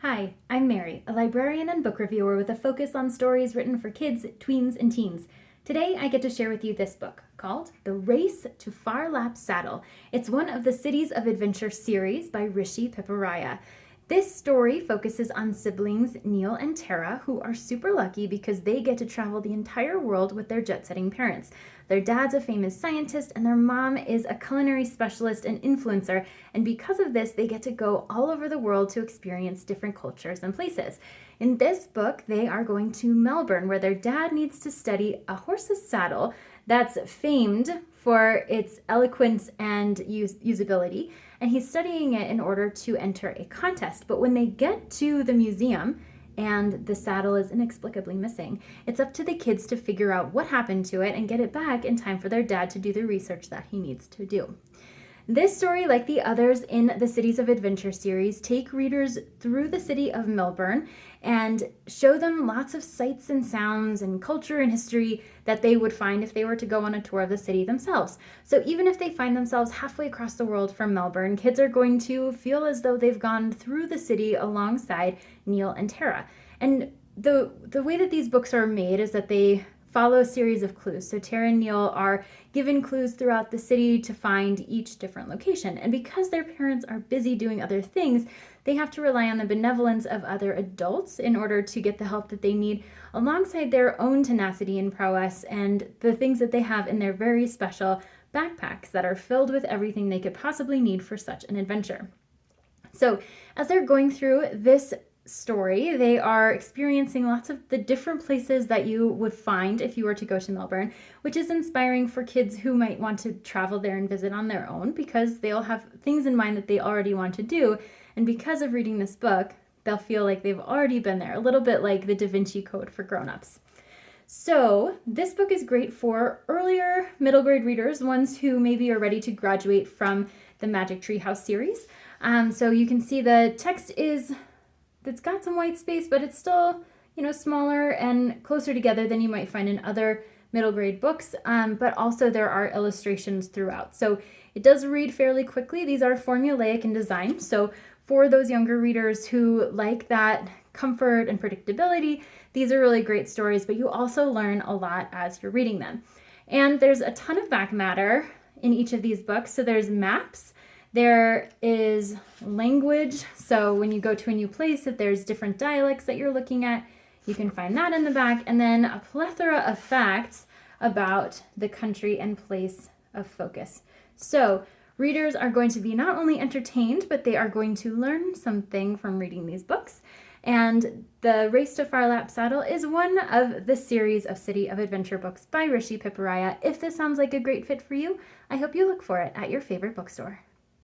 Hi, I'm Mary, a librarian and book reviewer with a focus on stories written for kids, tweens, and teens. Today, I get to share with you this book called The Race to Phar Saddle. It's one of the Cities of Adventure series by Rishi Piparaya. This story focuses on siblings Neil and Tara, who are super lucky because they get to travel the entire world with their jet-setting parents. Their dad's a famous scientist and their mom is a culinary specialist and influencer, and because of this, they get to go all over the world to experience different cultures and places. In this book, they are going to Melbourne, where their dad needs to study a horse's saddle that's famed for its eloquence and usability, and he's studying it in order to enter a contest. But when they get to the museum and the saddle is inexplicably missing, it's up to the kids to figure out what happened to it and get it back in time for their dad to do the research that he needs to do. This story, like the others in the Cities of Adventure series, take readers through the city of Melbourne and show them lots of sights and sounds and culture and history that they would find if they were to go on a tour of the city themselves. So even if they find themselves halfway across the world from Melbourne, kids are going to feel as though they've gone through the city alongside Neil and Tara. And the way that these books are made is that they follow a series of clues. So Tara and Neil are given clues throughout the city to find each different location. And because their parents are busy doing other things, they have to rely on the benevolence of other adults in order to get the help that they need, alongside their own tenacity and prowess and the things that they have in their very special backpacks that are filled with everything they could possibly need for such an adventure. So as they're going through this story, they are experiencing lots of the different places that you would find if you were to go to Melbourne, which is inspiring for kids who might want to travel there and visit on their own, because they'll have things in mind that they already want to do. And because of reading this book, they'll feel like they've already been there, a little bit like the Da Vinci Code for grown-ups. So this book is great for earlier middle grade readers, ones who maybe are ready to graduate from the Magic Tree House series. So you can see the text it's got some white space, but it's still, smaller and closer together than you might find in other middle grade books. But also there are illustrations throughout. So it does read fairly quickly. These are formulaic in design. So for those younger readers who like that comfort and predictability, these are really great stories, but you also learn a lot as you're reading them. And there's a ton of back matter in each of these books. So there's maps. There is language, so when you go to a new place, if there's different dialects that you're looking at, you can find that in the back, and then a plethora of facts about the country and place of focus. So readers are going to be not only entertained, but they are going to learn something from reading these books. And The Race to Phar Saddle is one of the series of City of Adventure books by Rishi Piparaya. If this sounds like a great fit for you, I hope you look for it at your favorite bookstore.